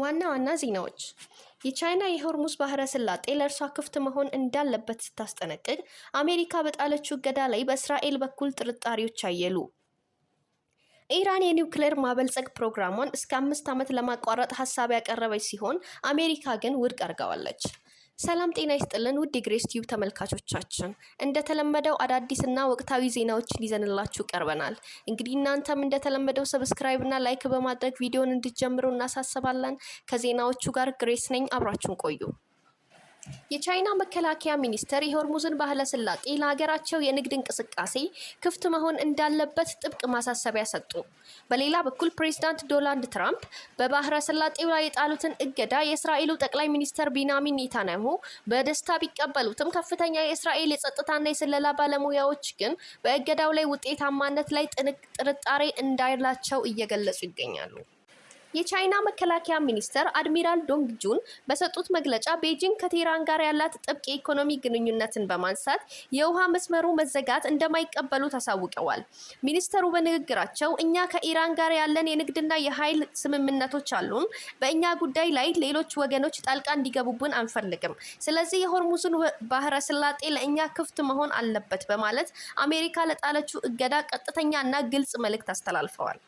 ዋና ዋና ዜናዎች የቻይና የሆርሙዝ ባህረ ሰላጤ ለእርሷ ክፍት መሆን እንዳለበት ስታስጠነቅቅ አሜሪካ በጣለችው እገዳ ላይ በእስራኤል በኩል ጥርጣሬዎች አየሉ። ኢራን የኒውክሌር ማበልጸግ ፕሮግራሟን እስከ 5 ዓመት ለማቋረጥ ሐሳብ ያቀረበች ሲሆን አሜሪካ ግን ውድቅ አድርጋዋለች። ሰላም ጤና ይስጥልን ውድ የግሬስ ቲዩብ ተመልካቾቻችን፣ እንደተለመደው አዳዲስና ወቅታዊ ዜናዎችን ይዘንላችሁ ቀርበናል። እንግዲህ እናንተም እንደተለመደው ሰብስክራይብ እና ላይክ በማድረግ ቪዲዮውን እንድትጀምሩ እናሳስባለን። ከዜናዎቹ ጋር ግሬስ ነኝ፣ አብራችሁን ቆዩ። የቻይና መከላከያ ሚኒስቴር የሆርሙዝን ባህረ ሰላጤ ለሀገራቸው የንግድ እንቅስቃሴ ክፍት መሆን እንዳለበት ጥብቅ ማሳሰቢያ ሰጡ። በሌላ በኩል ፕሬዝዳንት ዶናልድ ትራምፕ በባህረ ሰላጤው ላይ የጣሉትን እገዳ የእስራኤሉ ጠቅላይ ሚኒስትር ቤንያሚን ኔታንያሁ በደስታ ቢቀበሉትም ከፍተኛ የእስራኤል የጸጥታና የስለላ ባለሙያዎች ግን በእገዳው ላይ ውጤታማነት ላይ ጥርጣሬ እንዳላቸው እየገለጹ ይገኛሉ። የቻይና መከላከያ ሚኒስትር አድሚራል ዶንግ ጁን በሰጡት መግለጫ ቤጂንግ ከቴህራን ጋር ያላት ጥብቅ የኢኮኖሚ ግንኙነትን በማንሳት የውሃ መስመሩ መዘጋት እንደማይቀበሉ ታሳውቀዋል። ሚኒስትሩ በንግግራቸው እኛ ከኢራን ጋር ያለን የንግድና የኃይል ስምምነቶች አሉን፣ በእኛ ጉዳይ ላይ ሌሎች ወገኖች ጣልቃ እንዲገቡብን አንፈልግም። ስለዚህ የሆርሙዝን ባህረ ሰላጤ ለእኛ ክፍት መሆን አለበት በማለት አሜሪካ ለጣለችው እገዳ ቀጥተኛና ግልጽ መልእክት አስተላልፈዋል።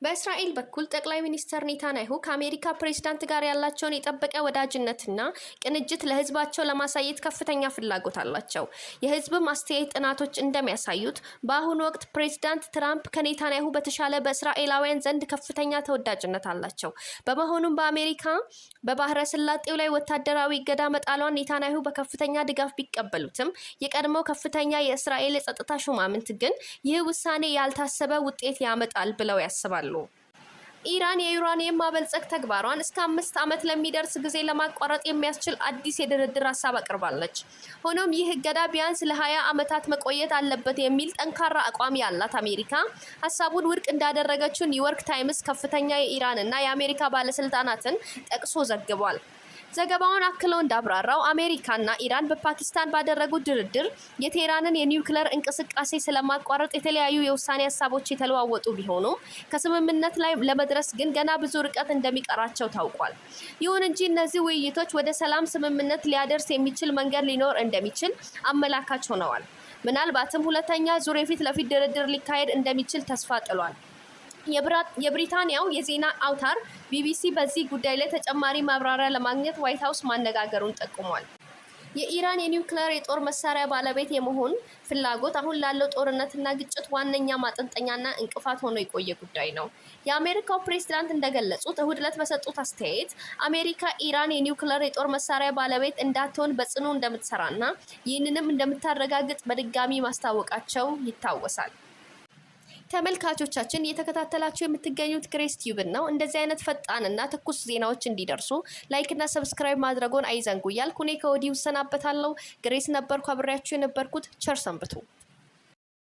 በእስራኤል በኩል ጠቅላይ ሚኒስትር ኔታንያሁ ከአሜሪካ ፕሬዝዳንት ጋር ያላቸውን የጠበቀ ወዳጅነትና ቅንጅት ለሕዝባቸው ለማሳየት ከፍተኛ ፍላጎት አላቸው። የሕዝብ አስተያየት ጥናቶች እንደሚያሳዩት በአሁኑ ወቅት ፕሬዝዳንት ትራምፕ ከኔታንያሁ በተሻለ በእስራኤላውያን ዘንድ ከፍተኛ ተወዳጅነት አላቸው። በመሆኑም በአሜሪካ በባህረ ሰላጤው ላይ ወታደራዊ እገዳ መጣሏን ኔታንያሁ በከፍተኛ ድጋፍ ቢቀበሉትም የቀድሞው ከፍተኛ የእስራኤል የጸጥታ ሹማምንት ግን ይህ ውሳኔ ያልታሰበ ውጤት ያመጣል ብለው ያስባሉ። ኢራን የዩራኒየም ማበልጸግ ተግባሯን እስከ 5 ዓመት ለሚደርስ ጊዜ ለማቋረጥ የሚያስችል አዲስ የድርድር ሀሳብ አቅርባለች። ሆኖም ይህ እገዳ ቢያንስ ለ20 ዓመታት መቆየት አለበት የሚል ጠንካራ አቋም ያላት አሜሪካ ሀሳቡን ውድቅ እንዳደረገችው ኒውዮርክ ታይምስ ከፍተኛ የኢራንና የአሜሪካ ባለስልጣናትን ጠቅሶ ዘግቧል። ዘገባውን አክሎ እንዳብራራው አሜሪካና ኢራን በፓኪስታን ባደረጉት ድርድር የቴህራንን የኒውክሌር እንቅስቃሴ ስለማቋረጥ የተለያዩ የውሳኔ ሀሳቦች የተለዋወጡ ቢሆኑም ከስምምነት ላይ ለመድረስ ግን ገና ብዙ ርቀት እንደሚቀራቸው ታውቋል። ይሁን እንጂ እነዚህ ውይይቶች ወደ ሰላም ስምምነት ሊያደርስ የሚችል መንገድ ሊኖር እንደሚችል አመላካች ሆነዋል። ምናልባትም ሁለተኛ ዙር የፊት ለፊት ድርድር ሊካሄድ እንደሚችል ተስፋ ጥሏል። የብሪታንያው የዜና አውታር ቢቢሲ በዚህ ጉዳይ ላይ ተጨማሪ ማብራሪያ ለማግኘት ዋይት ሀውስ ማነጋገሩን ጠቁሟል። የኢራን የኒውክሌር የጦር መሳሪያ ባለቤት የመሆን ፍላጎት አሁን ላለው ጦርነትና ግጭት ዋነኛ ማጠንጠኛና እንቅፋት ሆኖ የቆየ ጉዳይ ነው። የአሜሪካው ፕሬዝዳንት እንደገለጹት እሁድ ዕለት በሰጡት አስተያየት አሜሪካ ኢራን የኒውክሌር የጦር መሳሪያ ባለቤት እንዳትሆን በጽኑ እንደምትሰራና ይህንንም እንደምታረጋግጥ በድጋሚ ማስታወቃቸው ይታወሳል። ተመልካቾቻችን እየተከታተላችሁ የምትገኙት ግሬስ ቲዩብን ነው። እንደዚህ አይነት ፈጣንና ትኩስ ዜናዎች እንዲደርሱ ላይክ እና ሰብስክራይብ ማድረጎን አይዘንጉ እያልኩ እኔ ከወዲሁ እሰናበታለሁ። ግሬስ ነበርኩ፣ አብሬያችሁ የነበርኩት። ቸር ሰንብቱ።